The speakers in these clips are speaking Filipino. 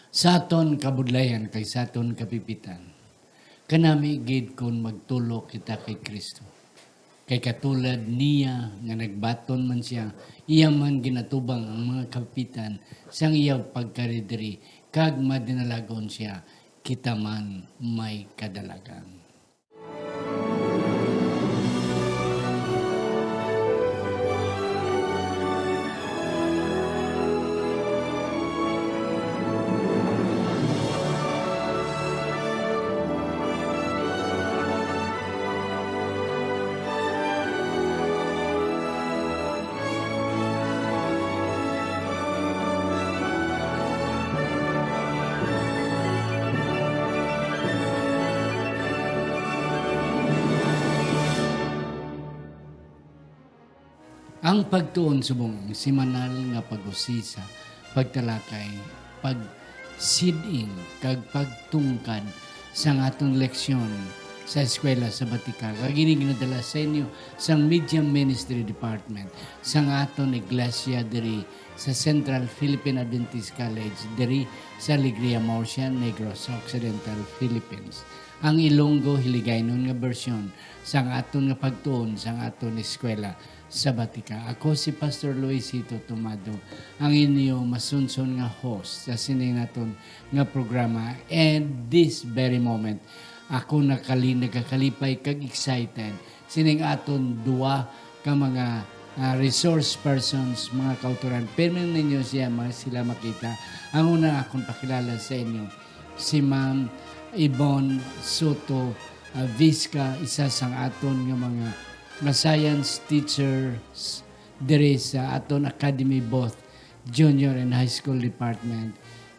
Saton kabudlayan kay saton kapipitan. Kanami gid kon magtulo kita kay Kristo. Kay katulad niya nga nagbaton man siya, iya man ginatubang ang mga kapitan sang iya pagkaridiri kag madinalagon siya, kita man may kadalagan. Ang pagtuon subong simanal nga pag-usisa, pagtalakay, pagsiding, kag pagtungkad sa atong leksyon sa eskwela sa Batika. Kag ginadala sa inyo sa Media Ministry Department sa aton iglesia diri sa Central Philippine Adventist College diri sa Alegria, Murcia, Negros Occidental, Philippines. Ang Ilonggo Hiligaynon nga bersyon sa aton nga pagtuon sa aton eskwela sa Batika. Ako si Pastor Luisito Tomado, ang inyo masunson nga host sa sining naton nga programa. And this very moment, ako nagkakalipay kag excited sining aton duwa ka mga resource persons, mga kauturan. Permin ninyo sila makita. Ang una akong pakilala sa inyo, si Ma'am Yvonne Soto Vizca, isa sang aton nga mga science teachers diri sa aton academy, both junior and high school department.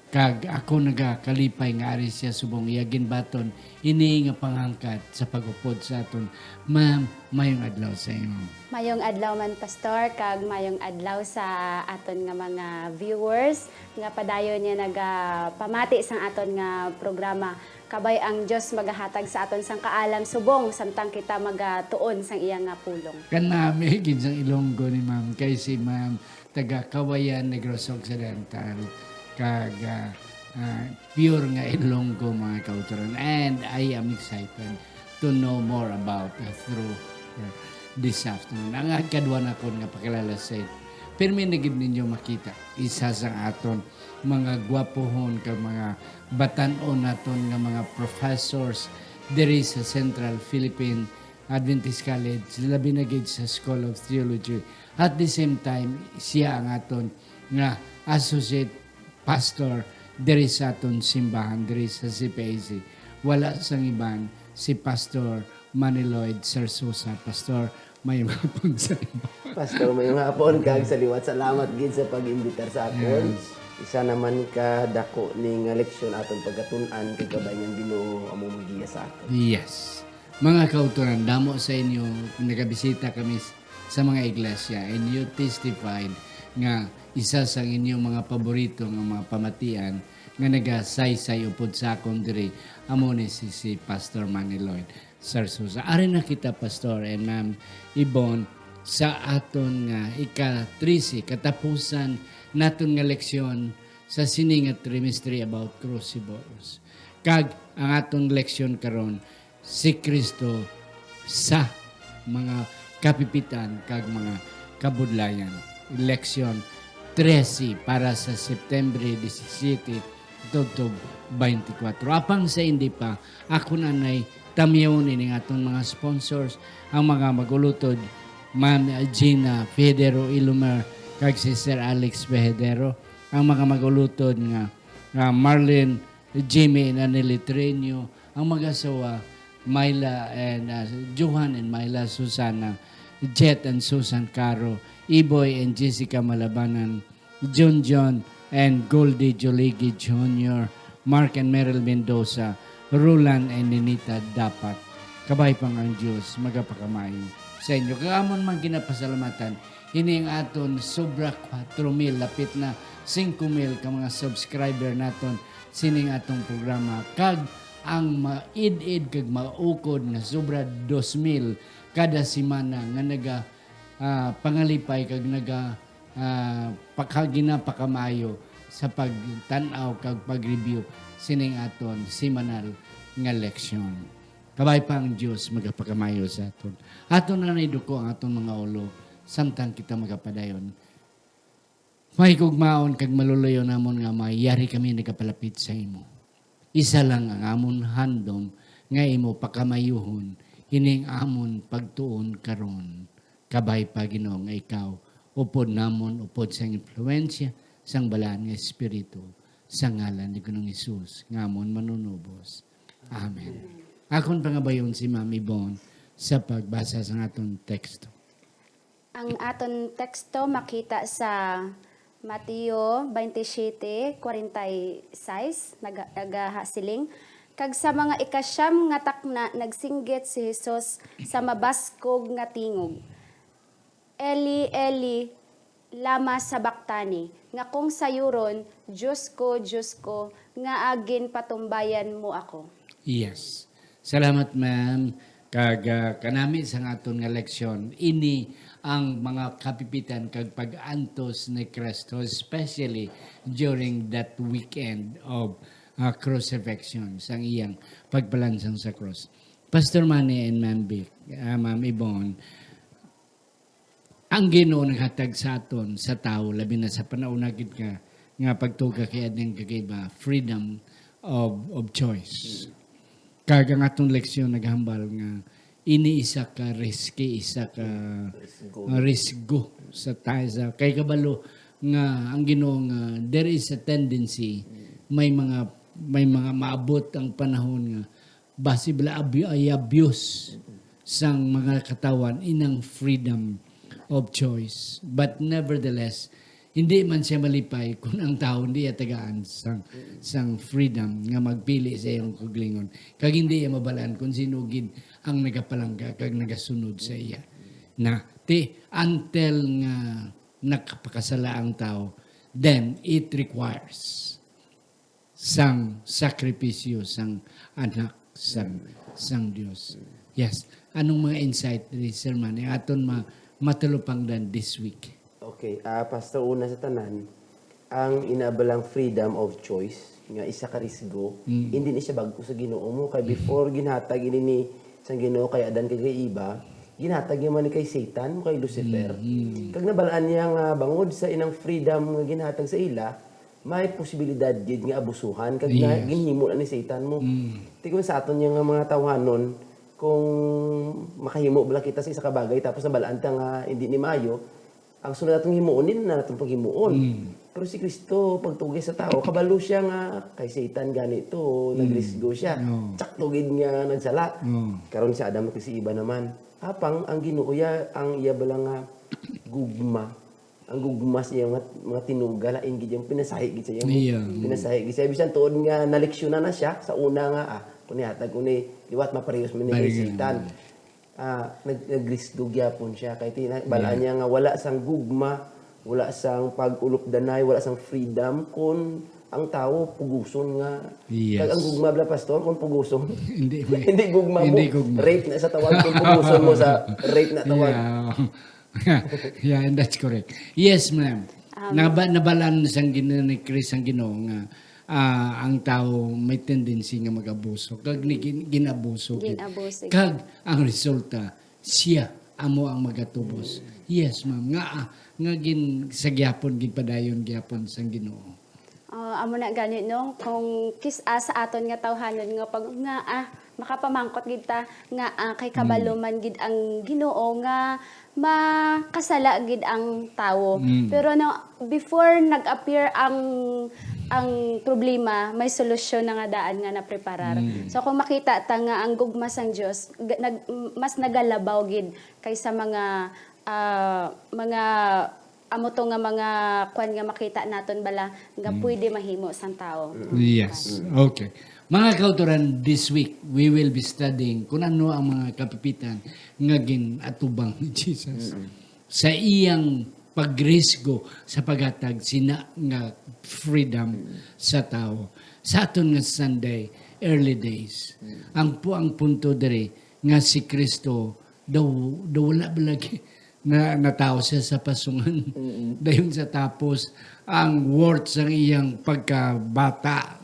Kag ako nagakalipay nga ari siya subong iyagin baton ini nga panghangkat sa pagupod sa aton. Ma'am, mayong adlaw sa imo. Mayong adlaw man, Pastor, kag mayong adlaw sa aton nga mga viewers nga padayon niya nagapamati sang aton nga programa. Kabay ang Dios magahatag sa aton sang kaalam subong samtang kita magatuon sang iyang nga pulong. Kanami gid sang Ilonggo ni Ma'am kay si Ma'am taga Kawayan, Negros Occidental, kag pure nga Ilonggo mga kauturan. And I am excited to know more about through this afternoon. Ang kadwa na ko nga pakilala sa ito. Pero may nagib ninyo makita, isa sa aton mga gwapohon ka mga batanon naton nga mga professors diri sa Central Philippine Adventist College, labi na gid sa School of Theology. At the same time, siya ang aton nga associate pastor diri sa aton simbahan diri sa CPAC. Wala sang iban si Pastor Maniloyd Sarsusa. Pastor, may hapon sa imo. Pastor, may hapon kag saliwat. Salamat gid sa pag-imbitar sa akon. Yes. Isa naman ka dako ning leksyon aton pagkatun-an kay gabay nga Ginoo among magiya sa aton. Yes. Mga kauturan, damo sa inyo, nagabisita kami sa mga iglesia and you testified nga isa sa inyong mga paborito nga mga pamatian nga nagasaysay upod sa akong diri amo ni si Pastor Maniloyd Sarsusa. Ari na kita, Pastor and Ma'am Yvonne, sa aton nga ika-13 katapusan naton nga leksyon sa sining nga trimestry about crucibles. Kag ang aton leksyon karon, si Kristo sa mga kapipitan kag mga kabudlayan. Leksyon 13 para sa September 17 tugtog 24. Apang sa hindi pa, ako nanay tamyaw ni aton mga sponsors, ang mga magulutod, Ma'am Gina Federo Ilumer kag si Sir Alex Federo, ang mga magulutod nga Marlene Jimmy Nanilitreño, ang mag-asawa Myla and Johan and Myla Susana, Jet and Susan Caro, Iboy and Jessica Malabanan, John and Goldie Joligi Jr., Mark and Meryl Mendoza, Roland and Ninita Dapat. Kabay pang ang Diyos, magapakamayo sa inyo. Kaamon man ginapasalamatan, ini ang aton sobra 4,000, lapit na 5,000 ka mga subscriber naton sining atong programa. Kag ang maid-id kag maukod na sobra 2,000 kada semana nga naga pangalipay kag naga ginapakamayo sa pagtanaw kag pag-review sining aton semanal nga leksyon. Kabay pa ang Diyos magapakamayo sa aton. Aton na naiduko ang aton mga ulo samtang kita magapadayon. May kugmaon kag maluluyo namon nga mayari kami nagapalapit sa imo. Isa lang ang amon handom nga imo pakamayuhon hining amon pagtuon karon. Kabay pa Ginoo nga ikaw upod namon upod sa influensya sang balaan nga espiritu sa ngalan ni Ginoong Hesus nga amon manunubos. Amen. Akon pangabayon si Ma'am Yvonne sa pagbasa sa aton teksto. Ang aton teksto makita sa Mateo 27:46 nagahasiling. Kag sa mga ikasyam nga takna nagsinggit si Hesus sa mabaskog nga tingog. Eli, Eli, lama sabachthani, nga kung sayuron, Diyos ko, nga agin patumbayan mo ako. Yes. Salamat ma'am. Kag kanami sa aton nga leksyon, ini ang mga kapipitan kag pag-antos ni Kristo, especially during that weekend of crucifixion, sang iyang pagpalansang sa cross. Pastor Manny and Ma'am Vic, Ma'am Yvonne, ang Ginoo naghatag sa aton sa tao labi na sa panahon na gid nga pagtuga kay ading kagayba freedom of choice. Kag ang atong leksyon naghambal nga ini isa ka risky, isa ka risgo sa tayo sa kay kabalo nga ang Ginoo nga there is a tendency may mga maabot ang panahon nga basi bala abuse sang mga katawan inang freedom of choice. But nevertheless, hindi man siya malipay kung ang tao hindi tagaan sang freedom nga magpili sa iyong kuglingon. Kag hindi iya mabalaan kung sino gid ang nagapalangga kag nagasunod sa iya. Na until nga nakapakasala ang tao, then it requires sang sakripisyo sang anak sang Dios. Yes. Anong mga insight ni Sir Manny aton matulupangdan this week? Okay, Pastor, una sa tanan, ang inaabalang freedom of choice, nga isa ka risgo, hindi ni siya bago sa Ginoo mo. Kay before ginhatag ini ni sa Ginoo kay Adan kay Iba, ginhatag man ni kay Satan, kay Lucifer. Kag nabalaan niya nga bangod sa inang freedom nga ginhatag sa ila, may posibilidad gid nga abusuhan kag ginhimo na ni Satan mo. Tigon sa aton nga mga tawhanon, kung makahimo bala kita sa isa ka bagay tapos nabalaan ta nga hindi ni maayo, ang sunod natong himuonin na natong paghimuon. Pero si Kristo pagtugay sa tao, kabalo siya nga kay Satan ganito, nagrisgo siya. Tsaktugid nga nagsala. Karon si Adam at si Iba naman. Apang ang Ginoo ang iya bala nga gugma. Ang gugma siya mga tinuga lain gid yung pinasahi gid siya. Pinasahi gid siya bisan tuod nga naleksyonan na siya sa una nga kunihatag kuni liwat maparehos man ni Satan. Nagrisdo gyapon siya kay balaan niya nga wala sang gugma, wala sang pag-ulop-danay, wala sang freedom kun ang tao puguson nga. Kag ang gugma bla pastor kun puguson. hindi gugma mo. Rape na sa tawag kun puguson mo sa rape na tawag. Yeah, and that's correct. Yes, ma'am. Nabalaan sang Ginoo ni Chris ang Ginoo nga ang tao may tendency nga mag-abuso. Kag ginabuso. Kag ang resulta, siya amo ang magatubos. Yes, ma'am. Nga sa gyapon, gipadayon gyapon sang Ginoo. Amo na ganit no, kung sa aton nga tawhanon nga pag makapamangkot gid ta nga kay kabalo man gid ang Ginoo nga makasala gid ang tawo. Pero before nag-appear ang problema, may solusyon na nga daan nga napreparar. So kung makita ta nga ang gugma sang Dios mas nagalabaw gid kaysa mga amo to nga mga kwan nga makita naton bala nga pwede mahimo sang tao. Yes. Okay. Mga kauturan, this week we will be studying kung ano ang mga kapipitan nga ginatubang ni Jesus sa iyang pagrisgo sa paghatag sina nga freedom sa tao. Sa aton nga Sunday, early days. Ang punto diri nga si Kristo daw wala balagi na natao siya sa pasungan. Dayon sa tapos, ang words ang iyang pagkabata.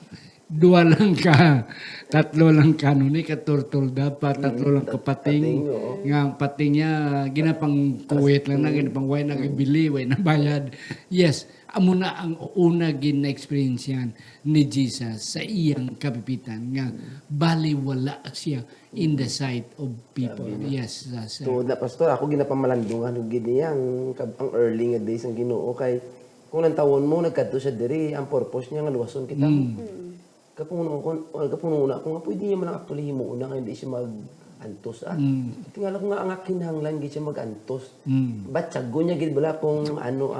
Dua lang ka, tatlo lang ka nun, katurtul dapat, tatlo lang kapating. Nga ang pating niya, ginapang kuwit lang na, ginapang way na bili, way na bayad. Yes, amo na ang una gina-experience yan ni Jesus sa iyang kapipitan. Nga, baliwala siya in the sight of people. Yes, sir. Tuod na pastor, ako ginapamalandungan ug gid niya ang early nga days ang Ginoo kay kung nang tawon mo nagkadto siya diri, ang purpose niya nga luwason kita. Kapuno ko nga pwede niya man actually himuon na hindi siya mag-antos. Tingala ko nga ang kinahanglan gid siya mag-antos. Batyago niya gid bala kung ano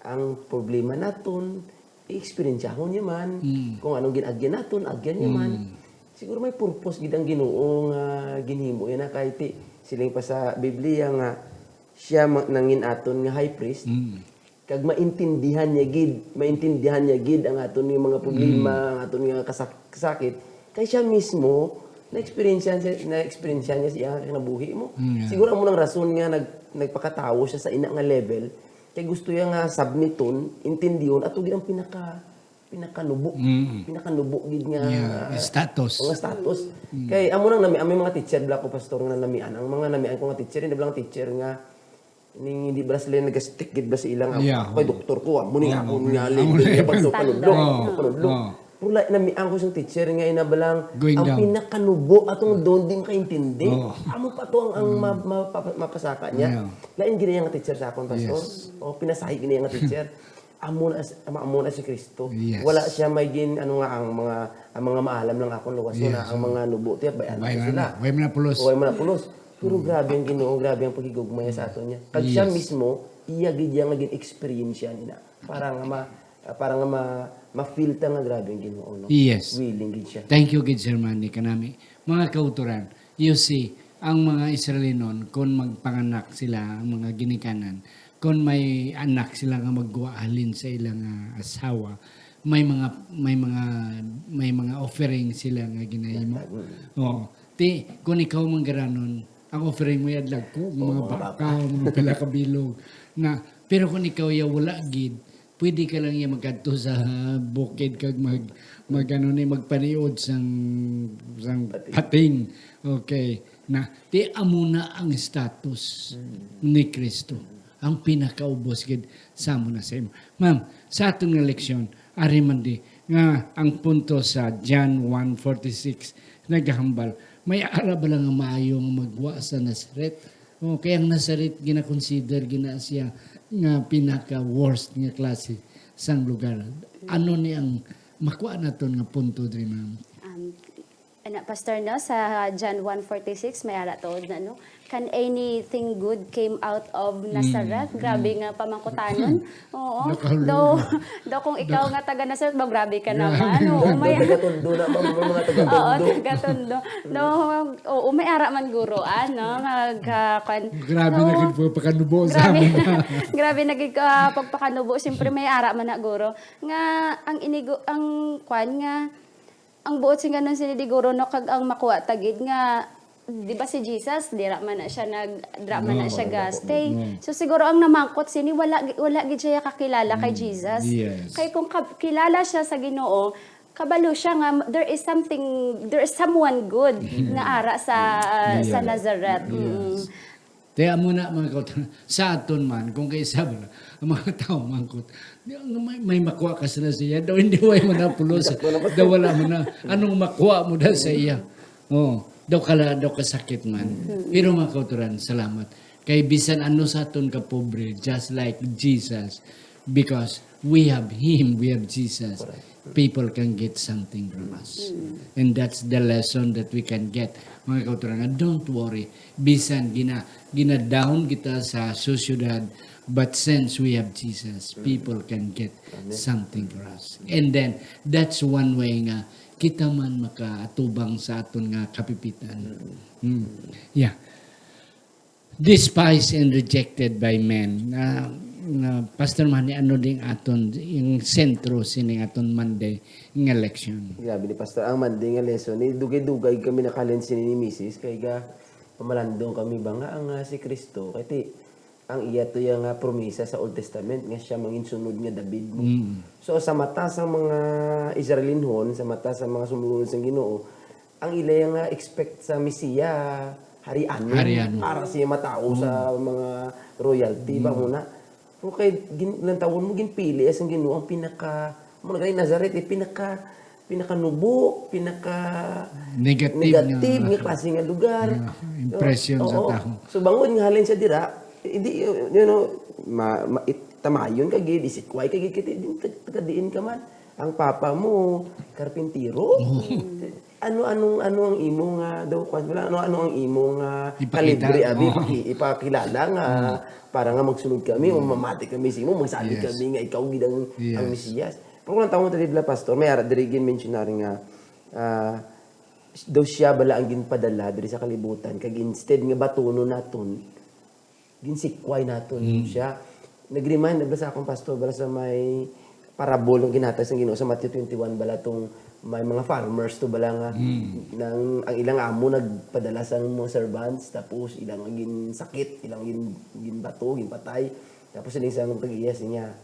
ang problema naton, i-experience ko niya man. Kung anong ginagyan naton, agyan niya man. Siguro may purpose gid ang Ginoo nga ginhimo yan na kahit siling pa sa Biblia nga siya nangin aton nga high priest. Kag maintindihan niya gid ang aton nga mga problema, ang aton nga kasakit. Kay siya mismo na-experience niya siya kinabuhi mo. Siguro amo nang rason nga nagpakatawo siya sa ina nga level kay gusto niya nga submiton, intindihon ato gid ang pinakanubo gid nga status. Mga status. Kay amo nang may mga teacher bla ko pastor nga namian. Ang mga namian ko nga teacher, hindi blang teacher nga ning hindi ba sila nag-stick gid ba sa ilang ako doktor ko amo ning ako ngali panudlo. Pula namian ko siyang teacher nga inabalang ang pinakanubo atong doon din kaintindi. Amo pa to ang mapasaka niya. Lain gid nga teacher sa akon pastor. O pinasahi gid nga teacher. Amo na si Kristo. Wala siya may gin ano nga ang mga maalam lang akong luwason na ang mga nubo tiyak bayan sila. Way man pulos. Pero grabe ang Ginoo, grabe ang pagigugmay sa ato niya. Kag siya mismo iya gid nga gin experience yan ina. Para nga ma-feel ta nga grabe ang Ginoo no. Yes. Willing gid siya. Thank you gid Sir Manny kanami. Mga kauturan, you see, ang mga Israelinon kung magpanganak sila, ang mga ginikanan, kung may anak sila nga magguhalin sa ilang asawa, may mga offering sila nga ginahimo. Oo. Kung ikaw manggaranon, ang offering mo yadlag ko, mga baka, mga kalakabilog. Pero kung ikaw wala gid, pwede ka lang yung magkadto sa bukid kag magpaniod sang pating. Okay. Amo na ang status ni Kristo. Ang pinakaubos gid sa mo na sa imo. Ma'am, sa atong nga leksyon, ari man di nga ang punto sa John 1:46 naghambal, may ara ba lang nga maayo nga magwa sa Nazaret? Kaya ang Nazaret gina-consider siya nga pinaka-worst nga klase sang lugar. Ano ni ang makuha naton nga punto diri ma'am? Pastor, no, sa John 1:46 may ara to na no. Can anything good came out of Nazareth? Grabe nga pamangkutanon. Oo. Do kung ikaw nga taga Nazareth, grabe ka naman. Oo, may taga-tondo na mga taga-tondo. Oo, taga-tondo. No, may ara man guro no. Grabe na gid po pakanubo sa amin. Grabe nagig pagpakanubo, siyempre may ara man na guro. Nga ang kwan nga ang buot sing ganon sinidiguro no kag ang makuha tagid nga di ba si Jesus dira man na siya stay. So siguro ang namangkot sini wala gid siya kakilala kay Jesus. Yes. Kay kung kilala siya sa Ginoo, kabalo siya nga there is someone good nga ara sa Nazareth. Kaya muna mga kauturan, sa aton man, kung kayo sabi na, ang mga tao mangkot, may makuha ka sa siya, daw hindi way mo na pulos, daw wala mo na, anong makuha mo na sa iya? Daw kasakit man. Pero mga kauturan, salamat. Kay bisan ano sa aton ka pobre, just like Jesus, because we have Him, we have Jesus. People can get something from us. And that's the lesson that we can get. Mga kauturan, don't worry. Bisan gina-down kita sa susyudad, but since we have Jesus, people can get something for us. And then, that's one way nga, kita man makaatubang sa aton nga kapipitan. Yeah. Despised and rejected by men. Pastor Manny, ano ding aton yung sentro sining aton Monday ng election? Grabe ni Pastor, ang Monday nga lesson, dugay-dugay kami nakalin ni Mrs. Kaya pamalandong kami ba nga ang si Kristo kay ang iya to yung promesa sa Old Testament nga siya mangin sunod nga David mo. So sa mata sa mga Israelinhon, sa mata sa mga sumusunod sa Ginoo, ang ila nga expect sa Mesiya harian para siya matao sa mga royalty ba muna. Pero kay ilang taon mo ginpili as ang Ginoo ang pinaka mo na Nazareth pinaka nubo, negative nga klase nga lugar. Impression sa Oo. tao. So bangon nga halin sa dira, hindi tamayon ka gid, isikway ka gid kiti tagadiin ka man. Ang papa mo karpintero. Ano ang imo nga daw wala ano ang imo nga Ipakita. kalibre abi ipakilala nga para nga magsunod kami o mamati kami simo magsabi kami nga ikaw gid ang Mesiyas. Pero kung tawon ta dibla pastor, may ara diri gin mentionary nga daw siya bala ang ginpadala diri sa kalibutan kag instead nga batuno naton ginsikway naton siya. Nag-remind nabla sa akong pastor bala sa may parabol ng ginhatag sa Ginoo sa Matthew 21 bala tong may mga farmers to bala nga nang ang ilang amo nagpadala sa mga servants tapos ilang gin sakit, ilang gin bato, gin patay. Tapos siling sa tag-iyas niya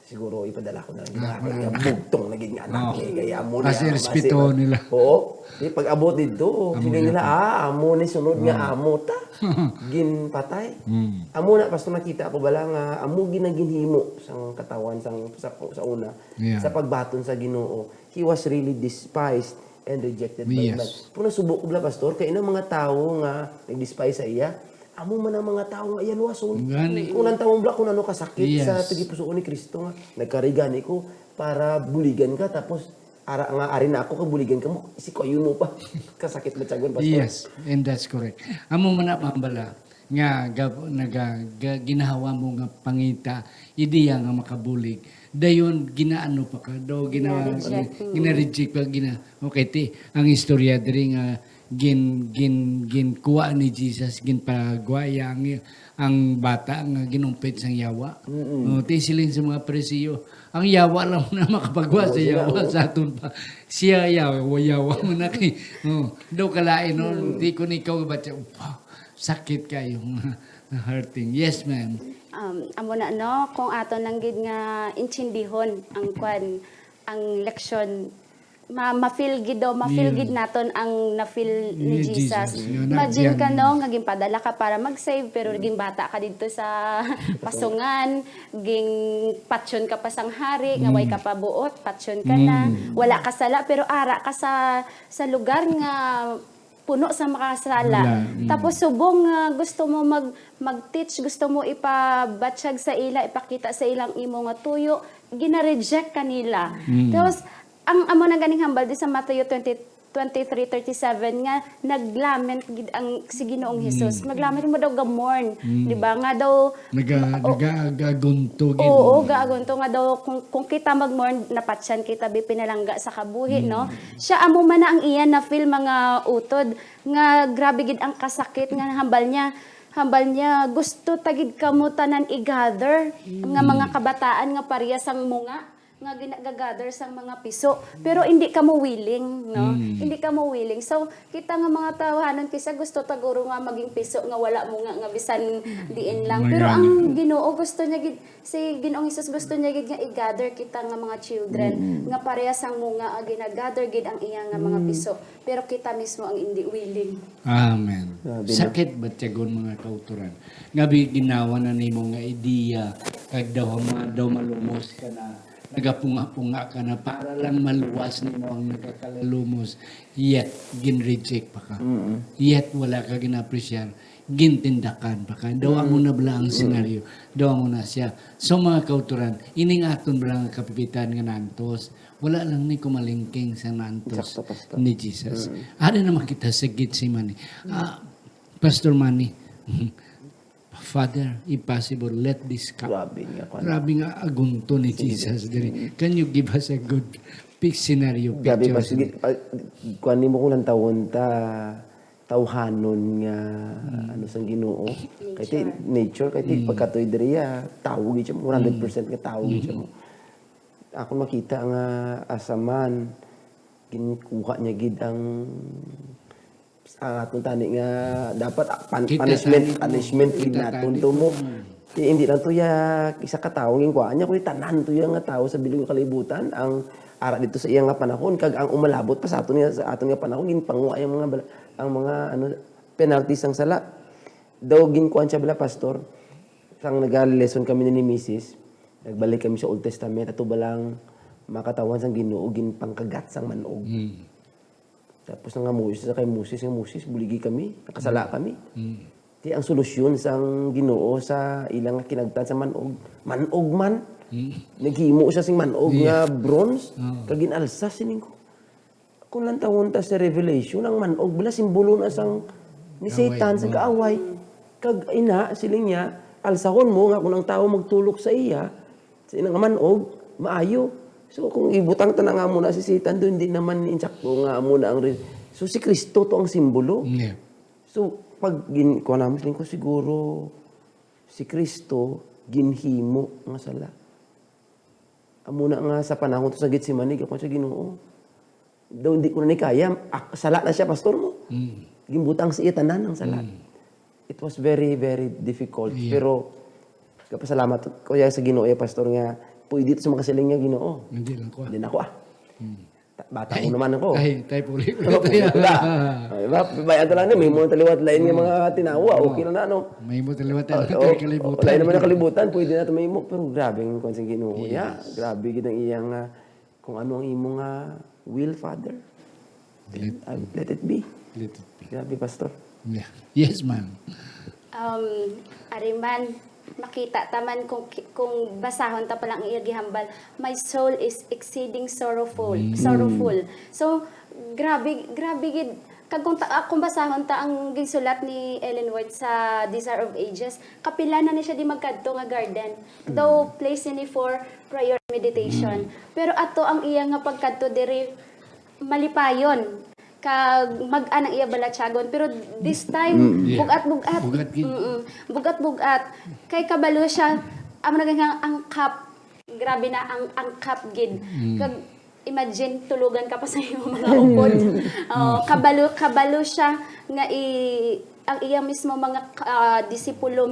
siguro ipadala ko na nga bugtong na gid nga anak kaya amo Kasi respeto nila. Oo. Di pag abot dito, sila nila amo ni sunod nga amo ta. Gin patay. Amo na pasto nakita ako bala nga amo ginaginhimo sang katawan sa una sa pagbaton sa Ginoo. He was really despised and rejected by man. Kung nasubok ko bala pastor kay na mga tawo nga nag-despise sa iya, amo man ang mga tawo nga iya luwason. Kung nang tawo bla kung ano kasakit sa tagipusoon ni Kristo nga nagkarigani ko para buligan ka tapos ari na ako kabuligan ka mo si ko yun mo pa kasakit na tiyagon pastor. Yes, and that's correct. Amo man na mambala nga ginahawa mo nga pangita ideya nga makabulig dayon ginaano pa ka daw gina-reject pa okay ti ang istorya diri nga gin kuha ni Jesus gin pagwaya ang bata nga ginumpit sang yawa. Ti siling sa mga Parisiyo ang yawa lang na makapagwa sa yawa sa aton pa. Siya yawa mo na kay. Daw kalain no, di ko ni ikaw ba sakit kayo hurting. Yes, ma'am. Amo na no, kung ato nang gid nga intindihon ang leksyon ma-feel gid naton ang na-feel ni Jesus. Imagine ka no, nga ginpadala ka para mag-save pero naging bata ka dito sa pasungan, ging patsyon ka pa sang hari, nga way ka pa buot, patsyon ka na, wala ka sala pero ara ka sa lugar nga puno sa makasala. Tapos subong gusto mo mag-teach, gusto mo ipabatsyag sa ila, ipakita sa ilang imo nga tuyo, gina-reject kanila. Tapos ang amo na ganing hambal di sa Matthew 23:37 nga naglament gid ang si Ginoong Hesus. Naglament mo daw gamorn, di ba? Nga daw nagagunto gid. Oo, gaagunto nga daw kung kita magmorn napatsyan kita bi pinalangga sa kabuhi, no? Siya amo man na ang iyan na feel mga utod nga grabe gid ang kasakit nga hambal niya gusto tagid kamo tanan i-gather nga mga kabataan nga parehas ang munga nga ginagagather sang mga piso pero hindi ka mo willing no hindi ka mo willing so kita nga mga tawahanon kisa gusto taguro nga maging piso nga wala mo nga bisan diin lang pero ang Ginoo gusto niya gid si Ginoong Hesus gusto niya gid nga i-gather kita nga mga children nga parehas ang mga ginagather gid ang iya nga mga piso pero kita mismo ang hindi willing. Amen. Sakit ba tiyagon mga kauturan nga ginawa na nimo nga ideya kag daw malumos ka na nagapunga-punga ka na para lang maluwas ni mo ang nagkakalumos yet gin-reject pa ka yet wala ka ginapresyar gintindakan pa ka daw mo na bala ang senaryo daw mo na siya so mga kauturan ining aton bala nga kapipitan nga nantos wala lang ni kumalingking sa nantos ni Jesus ano naman kita sa Gitsemani Pastor Manny Father, if possible, let this cup. Grabe nga agunto ni Jesus. Can you give us a good scenario picture? Grabe, kuan mo kung taon tawhanon nga ano sang Ginoo. Kay nature, kay pagkatoy diriya, tawo gid siya, 100% nga tawo gid siya mo. Ako makita nga asaman, ginkuha niya gid ang atong tani nga dapat Kita tani mo. punishment gid Kita naton tani to mo. Hindi lang to ya isa ka tawo ngin kwa nya kuy tanan to ya nga tawo sa bilog nga kalibutan ang ara dito sa iya nga panahon kag ang umalabot pa sa aton nga panahon gin panguha ang mga penalties ang sala. Daw gin kuan siya bala pastor. Sang nag-lesson kami ni Mrs. Nagbalik kami sa Old Testament ato balang makatawan sang Ginoo gin pangkagat sang manog. Tapos nga Moses sa kay Moses buligi kami, nakasala kami. Di ang solusyon sang Ginoo sa ilang nga kinagtan sa manog man. Naghimo siya sing manog nga bronze kag ginalsa sining ko. Kung lang tawon ta sa Revelation ang manog bala simbolo na sang ni Satan sa kaaway. Kag ina siling niya alsahon mo nga kung ang tao magtulok sa iya sa inang manog maayo. So kung ibutang ta na nga muna si Satan doon hindi naman insakto nga muna ang so si Kristo to ang simbolo. Yeah. So pag ko namin ko siguro si Kristo ginhimo nga sala. Amo na nga sa panahon to sa Getsemani ako sa Ginoo. Daw hindi ko na ni kaya sala na siya pastor mo. Gimbutang sa iya tanan ang sala. It was very very difficult pero kapasalamat ko ya sa Ginoo ya pastor nga pwede sa makasiling nga Ginoo. Hindi lang ko. Hindi na ako Bata ko naman ako. Ay, tayo puli. Bayan to lang may mga taliwat lain nga mga tinawa. Okay na ano. May mo taliwatan. Kalibutan. Lain naman na kalibutan. Pwede na ito may mo. Pero grabe ang kung sa Ginoo. Yeah, grabe gid ang iyang kung ano ang imong will, Father. Let it be. Let it be. Grabe, Pastor. Yeah. Yes, ma'am. Ariman, makita taman kung basahon ta palang iya gihambal, my soul is exceeding sorrowful. So grabe gid kag kung basahon ta ang gisulat ni Ellen White sa Desire of Ages, kapila na ni siya di magkadto nga garden. Though place ni for prayer meditation. Pero ato ang iya nga pagkadto diri malipayon kag mag-anang iya balatsagon pero this time bugat-bugat bugat-bugat kay kabalo siya amo nagang angkap grabe na ang angkap gid kag imagine tulugan ka pa sa imong mga upod kabalo siya nga ang iya mismo mga disipulo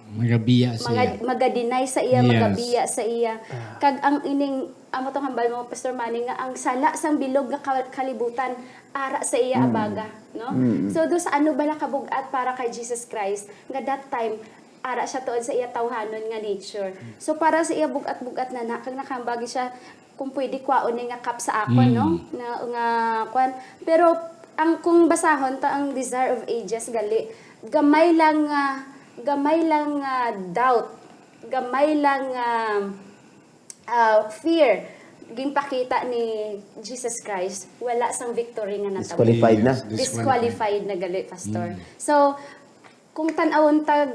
Magabiya siya. Maga-deny sa iya, magabiya sa iya. Kag ang ining amo tong hambal mo Pastor Manny nga ang sala sang bilog nga kalibutan ara sa iya abaga, no? So do sa ano bala kabugat para kay Jesus Christ nga that time ara siya tuod sa iya tawhanon nga nature. So para sa iya bugat-bugat na kag nakambagi siya kung pwede kwaon ni nga kap sa akon, no? Nga kwan. Pero ang kung basahon ta ang Desire of Ages gali gamay lang doubt, gamay lang fear ginpakita ni Jesus Christ, wala sang victory nga natawid. Disqualified na gali, Pastor. So kung tan-awon ta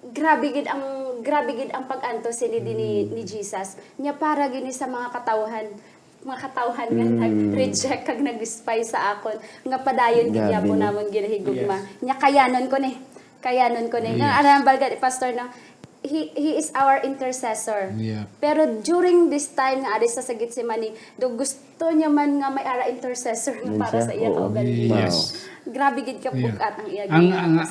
grabe gid ang pag-antos ni Jesus nya para gini sa mga katawhan nga nag-reject kag nag-despise sa akon nga padayon gid yapon namon ginahigugma nya kayanon ko ni nga anang balga pastor na he is our intercessor. Pero during this time nga adis sa Getsemani do gusto niya man nga may ara intercessor nga para sa iyang kauban. Grabe gid ka bugat ang iya ang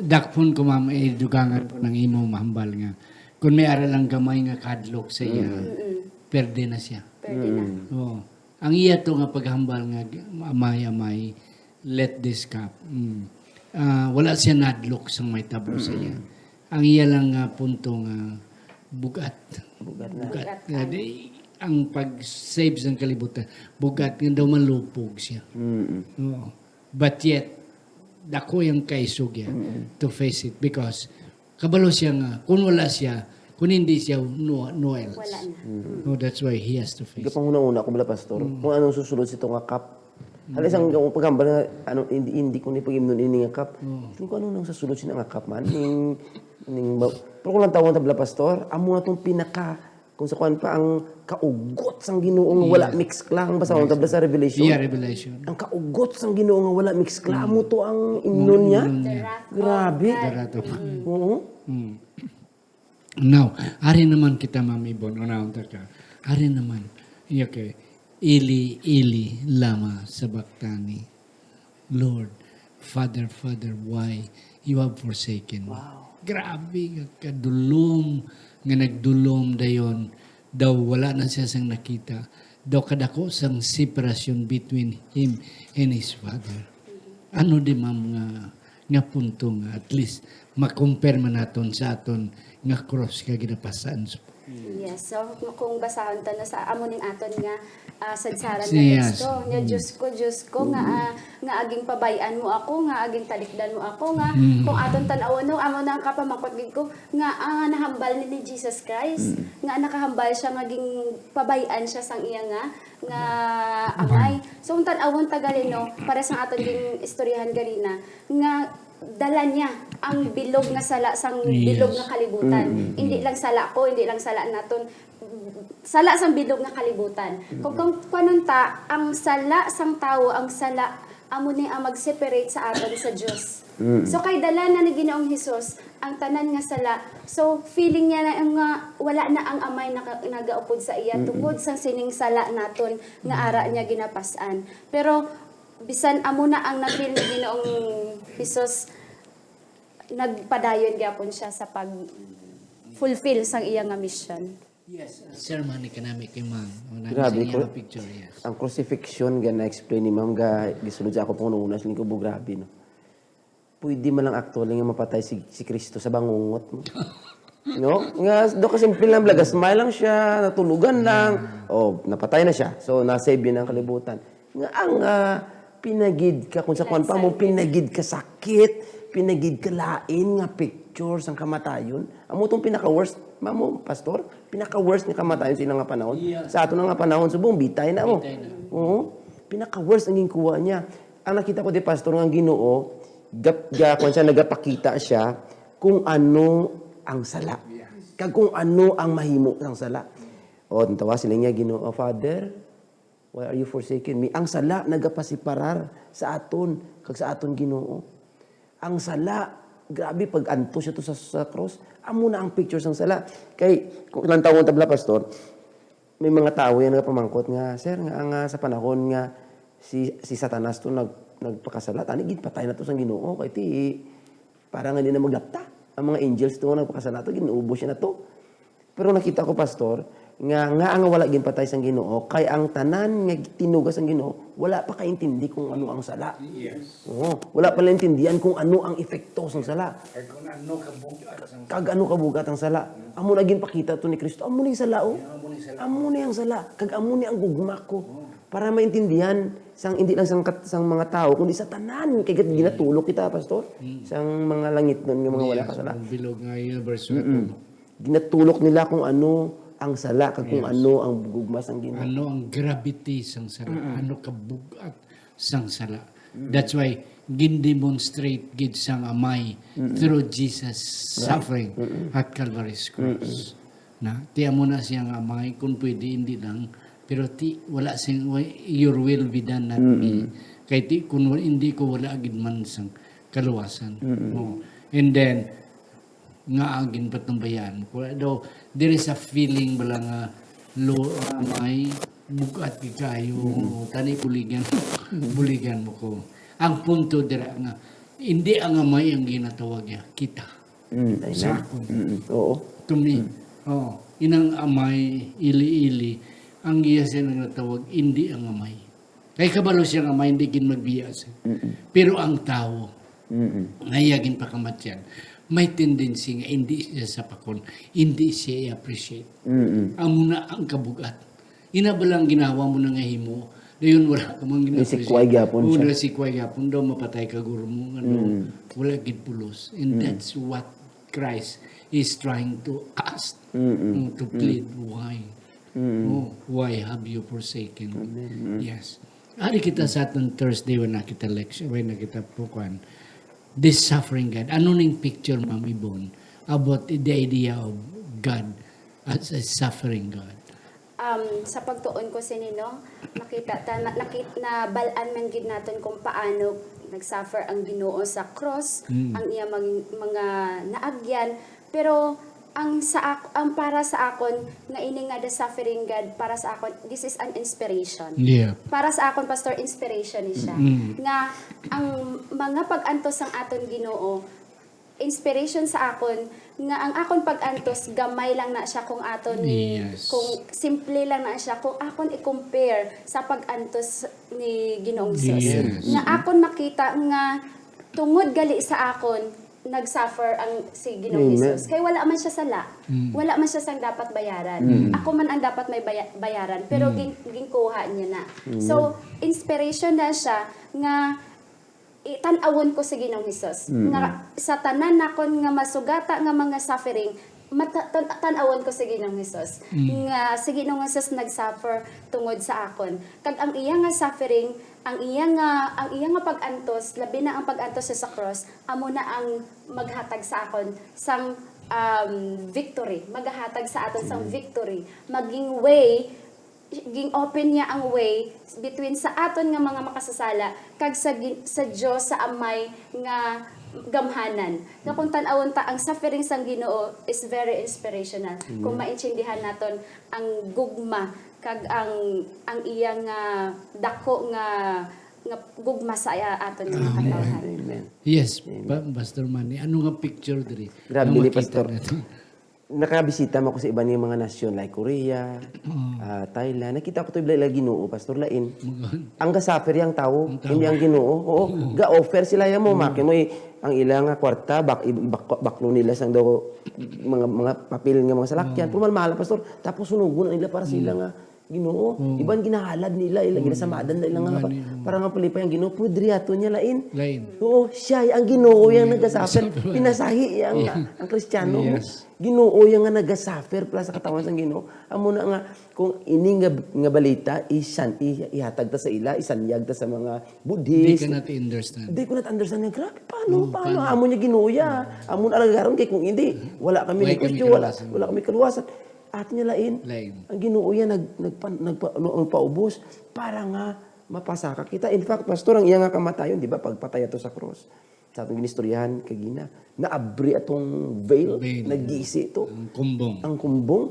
dakpon ko ma'am dugangan ko ng imo mahambal nga kun may ara lang gamay nga kadlok sa iya perde na siya. Ang iya to nga paghambal nga amay let this cup wala siya nadlok sang may tabo sa iya. Ang iya lang punto nga bugat. Ang pag-save sang kalibutan, bugat nga daw malupog siya. But yet, dako yung kaisog yan to face it because kabalo siya nga, kung wala siya, kung hindi siya, no else. Wala na. No, that's why he has to face it. Kapanguna-una ko bala pastor, kung anong susunod sa ito nga cup. Halos ang paghambal nga, hindi ko ni pag-imnon ini nga cup. Hindi ko ano nang sasunod siya nga cup man. Pero kung lang tawon tabla pastor, amo na itong kung sa kuan pa ang kaugot sang Ginoo nga wala mix lang basta ang tabla sa Revelation. Yeah, Revelation. Ang kaugot sang Ginoo nga wala mix lang mo to ang imnon niya. Grabe. Now, ari naman kita Ma'am Ibon, unahon ta ka. Ari naman. Okay. Eli, Eli, lama sabachthani. Lord, Father, Father, why you have forsaken me? Grabe, nga kadulom, nga nagdulom dayon. Daw wala na siya sang nakita. Daw kadako sang separation between him and his father. Ano di ma'am nga punto nga at least makompare man naton sa aton nga cross ka ginapasan. Yes, so kung basahon ta na sa amo ning aton nga sadsaran nga Yes. teksto, nga Diyos ko nga aging pabayan mo ako, nga aging talikdan mo ako, nga kung aton tan-awon no amo na ang kapamangkot gid ko nga nahambal ni Jesus Christ, nga nakahambal siya nga aging pabayan siya sang iya nga amay. So kung tan-awon tagalino para sa aton ging istoryahan garina nga dala niya ang bilog nga sala sang bilog nga kalibutan. Hindi lang sala ko, hindi lang sala naton sala sang bilog nga kalibutan. Kung kanunta ang sala sang tawo, ang sala amo ni ang mag-separate sa aton sa Dios. So kay dala na ni Ginoong Hesus ang tanan nga sala. So feeling niya na nga wala na ang amay nagaupod sa iya tungod sa sining sala naton nga ara niya ginapasan. Pero bisan amo na ang nafeel ni Ginoong Hesus, nagpadayon gyapon siya sa pag fulfill sang iya nga mission. Yes. Sermon ni kanami kay ma'am. Grabe Sa ko. iyang picture, yes. Ang crucifixion nga na-explain ni ma'am ga gisunod sa ako pong nunas lingko bu grabe no. Pwede man lang actually nga mapatay si Kristo sa bangungot mo. No? Nga do kasi simple lang blaga, smile lang siya, natulugan lang. Oh, napatay na siya. So na-save yun ang kalibutan. Nga ang pinagid ka kung sa kwan pa mo pinagid ka sakit, pinagid ka lain nga picture sang kamatayon. Amo tong pinaka-worst, mamo pastor, pinaka-worst nga kamatayon sa ilang nga panahon. Sa ato na nga panahon subong bitay na mo. Oo. Pinaka-worst ang ginkuha niya. Ang nakita ko di pastor nga Ginoo, kung siya nagapakita siya kung ano ang sala. Kag kung ano ang mahimo ng sala. O, tawa sila niya Ginoo, Father, why are you forsaken me? Ang sala nagapasiparar sa aton, kag sa aton Ginoo. Ang sala, grabe pag anto siya to sa cross. Amo na ang pictures ng sala. Kay kung ilang taon tabla pastor, may mga tao yan nga pamangkot nga, sir, nga sa panahon nga si Satanas to nagpakasala, tani gid patay na to sang Ginoo kay ti para nga di na maglapta. Ang mga angels to nagpakasala to ginuubos siya na to. Pero nakita ko pastor nga ang wala gin patay sang Ginoo kay ang tanan nga tinugas sang Ginoo wala pa kaintindi kung ano ang sala. Yes. Oo, wala pa lang intindihan kung ano ang epekto sang sala. Kag ano kabugat ang sala. Amo na gin pakita to ni Kristo. Amo ni sala oh. Amo ni ang sala. Kag amo ni ang gugma ko. Para maintindihan sang hindi lang sang mga tao kundi sa tanan kay ginatulok kita pastor. Sang mga langit nun nga mga wala kasala. Ang bilog nga universe. Ginatulok nila kung ano ang sala kag kung ano ang gugma sang Ginoo. Ano ang gravity sang sala, ano kabugat sang sala. That's why gin-demonstrate gid sang amay through Jesus suffering at Calvary's cross. Na tiyan mo na siyang amay kung pwede hindi lang pero wala sing your will be done not me. Kay kung hindi ko wala gid man sang kaluwasan. Oh. And then nga agin patumbayan ko daw there is a feeling bala nga low may bugat di kayo tani buligan mo ko ang punto dira nga hindi ang amay ang ginatawag niya kita sa ako Oo. to me inang amay ili ang iya siya nagtawag hindi ang amay kay kabalo siya ang amay hindi kin magbiyas pero ang tao ngayagin pa kamatyan may tendency nga hindi siya sa pakon, hindi siya i-appreciate. Amo na ang kabugat. Inabalang ginawa mo na nga himo, dayon wala ka mang Si Kway gyapon siya. Wala si Kway gyapon daw mapatay ka guro mo ano, wala gid pulos. And that's what Christ is trying to ask, to plead. Why? Why have you forsaken me? Yes. Ari kita sa aton Thursday when nakita lecture, when nakita pukuan, this suffering God. Ano ning picture, Ma'am Ibon, about the idea of God as a suffering God? Sa pagtuon ko sinino, nakita na balaan man gid naton kung paano nagsuffer ang Ginoo sa cross, ang iya mga naagyan. Pero ang para sa akon nga ini nga the suffering God para sa akon, this is an inspiration. Yeah. Para sa akon, Pastor, inspiration ni siya. Nga ang mga pag-antos sang aton Ginoo, inspiration sa akon nga ang akon pag-antos gamay lang na siya kung aton Yes. kung simple lang na siya kung akon i-compare sa pag-antos ni Ginoong Hesus. Yes. Nga akon makita nga tungod gali sa akon nag-suffer ang si Ginoong Amen. Hesus. Kay wala man siya sala. Wala man siya sang dapat bayaran. Ako man ang dapat may bayaran, pero ginkuha niya na. So, inspiration na siya nga itan-awon ko sa Ginoong Hesus. Nga sa tanan nakon nga masugata nga mga suffering, tan-awon ko sa Ginoong Hesus. Nga si Ginoong Hesus nag-suffer tungod sa akon. Kag ang iya nga suffering, ang iya nga pag-antos, labi na ang pag-antos sa cross, amo na ang maghatag sa akon sang victory. Maghatag sa aton sang victory. Maging way, ging open niya ang way between sa aton nga mga makasasala kag sa Dios sa amay nga gamhanan. Nga kung tan-awon ta ang suffering sang Ginoo is very inspirational. Kung maintindihan naton ang gugma kag ang iyang dako nga gugma sa aton nga katawhan. Amen. Yes, Pastor Manny. Ano nga picture diri? Grabe Nga ni makita Pastor. nato? Nakabisita mo ko sa iba niyang mga nasyon like Korea, Thailand. Nakita ko to ibla Ginoo, Pastor Lain. Ang gasuffer yang tao, hindi ang Ginoo. Oo, ga-offer sila yan mo, maki mo ang ilang kwarta, baklo nila sang daw mga papel nga mga salakyan. Pero mahal Pastor, tapos sunugon nila para sila nga Ginoo. Iban ginahalad nila, ilang ginasamadan nila nga para nga palipay ang Ginoo. Pudriato niya lain. Oo, siya ang Ginoo yang nagasuffer. Pinasahi yang ang Kristiyano. Yes. Ginoo yang nga nagasuffer pala sa katawan sang Ginoo. Amo na nga kung ini nga balita ihatag ta sa ila, isanyag ta sa mga Hindi Buddhist. ka natin understand. Hindi ko na-understand nga, grabe, paano? Amo niya ginuya. Amo na alagaron kay kung hindi, wala kami ni Kristo, wala kami kaluwasan. At niya lain, ang ginuya nagpaubos para nga mapasaka kita. In fact, Pastor, ang iya nga kamatayon, di ba, pagpatay ito sa cross, sa atong ginistoryahan kagina, naabri atong veil, nagisi ito. Ang kumbong. Ang kumbong.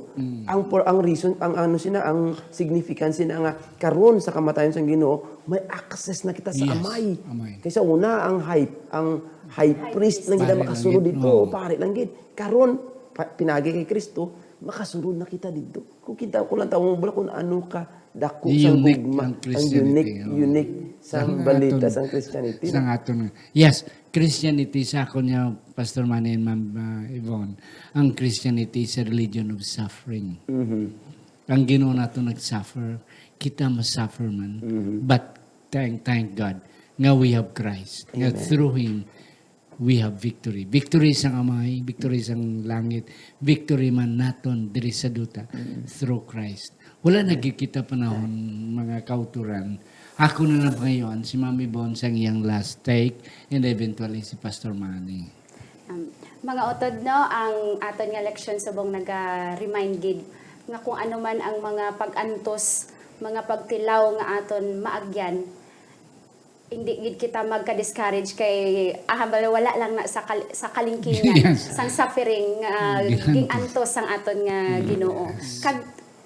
Ang reason, ang significance na nga karon sa kamatayon sa Ginoo, may access na kita sa amay. Kaysa una ang high priest lang gid makasulod dito, pare lang gid. Karon pinagi kay Kristo, makasulod na kita dito. Kung kita ko lang tawo mo kung ano ka dako sa gugma, ang unique sa balita sa Christianity. Sa aton. Yes, Christianity sa ako niya, Pastor Manny and Ma'am Yvonne, ang Christianity is a religion of suffering. Ang Ginoo nato nag-suffer, kita ma-suffer man. But thank God, nga we have Christ. Nga through Him, we have victory. Victory sa amay, victory sa langit, victory man naton diri sa duta through Christ. Wala nagkikita panahon mga kauturan. Ako na lang ngayon, si Mami Bon sa iyang last take and eventually si Pastor Manny. Mga utod no, ang aton nga leksyon subong naga-remind gid nga kung ano man ang mga pag-antos, mga pagtilaw nga aton maagyan, hindi gid kita magka-discourage kay wala lang na sa kalingkingan sang suffering nga ging antos sang aton nga Ginoo. Kag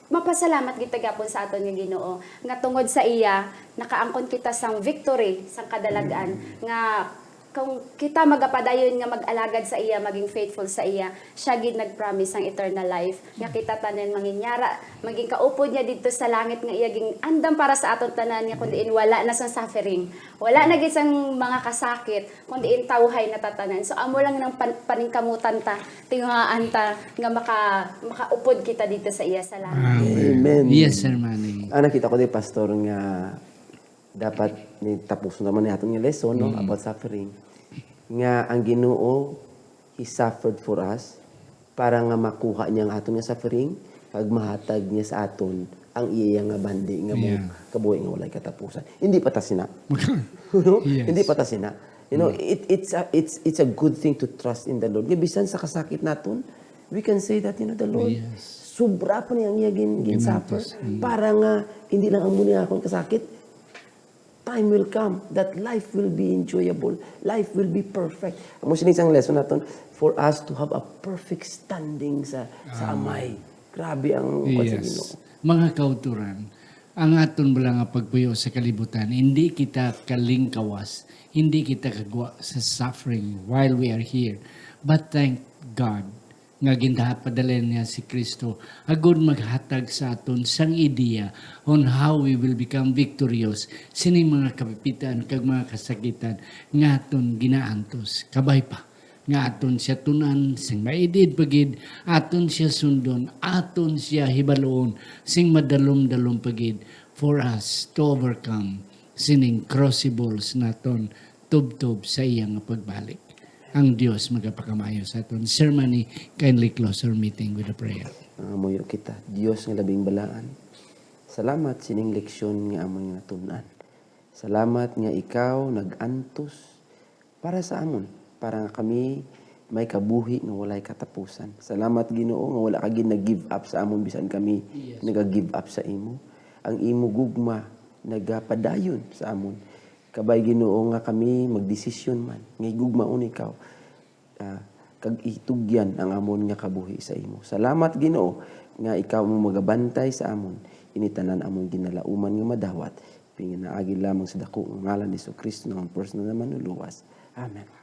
mapasalamat kita gapon sa aton nga Ginoo nga tungod sa iya nakaangkon kita sang victory sang kadalagan nga kung kita magapadayon nga mag-alagad sa iya, maging faithful sa iya, siya gid nag-promise ang eternal life. Nga kita tanan manginyara, maging kaupod niya dito sa langit nga iya ging andam para sa aton tanan nga kundiin wala na sang suffering. Wala na gid sang mga kasakit, kundiin tawhay na tatanan. So amo lang nang paningkamutan ta, tinguhaan ta nga makaupod kita dito sa iya sa langit. Amen. Yes, Sir Manny. Nakita ko din, Pastor, nga dapat ni tapos naman ni atong lesson no about suffering nga ang Ginoo He suffered for us para nga makuha niya ang aton nga suffering kag mahatag niya sa aton ang iya nga bandi nga mo kabuhi nga walay katapusan. Hindi pa ta sina. Hindi pa ta sina. You know, it's a good thing to trust in the Lord. Bisan sa kasakit naton, we can say that the Lord sobra pa niya ang iya gin suffer para nga hindi lang ang muni akong kasakit, time will come that life will be enjoyable, life will be perfect. Amo sining isang lesson naton for us to have a perfect standing sa amay. Grabe ang sa Ginoo. Yes. Mga kauturan, ang aton bala nga pagpuyo sa kalibutan, hindi kita kalingkawas, hindi kita kagwa sa suffering while we are here. But thank God nga gindapadalen niya si Kristo agud maghatag sa aton sang ideya on how we will become victorious sining mga kapipitan kag mga kasakitan nga aton ginaantos kabay pa nga aton siya tunan sing maidid pagid aton siya sundon aton siya hibaloon sing madalom-dalom pagid for us to overcome sining crucibles naton tubtob sa iyang pagbalik. Ang Diyos magapakamayo sa aton. Sir Manny, kindly close our meeting with a prayer. Amoyo kita, Dios nga labing balaan. Salamat sining leksyon nga amoy nga tunan. Salamat nga ikaw nag-antos para sa amon, para nga kami may kabuhi nga walay katapusan. Salamat Ginoo nga wala ka nag-give up sa amon bisan kami nag-give up sa imo. Ang imo gugma nagapadayon sa amon. Kabay Ginoo nga kami magdesisyon man nga gugmaon ikaw kag itugyan ang amon nga kabuhi sa imo. Salamat Ginoo nga ikaw mo magabantay sa amon initanan amon ginalauman nga madawat pinginaagi lamang sa dako nga ngalan ni Kristo nga personal na manuluwas. Amen.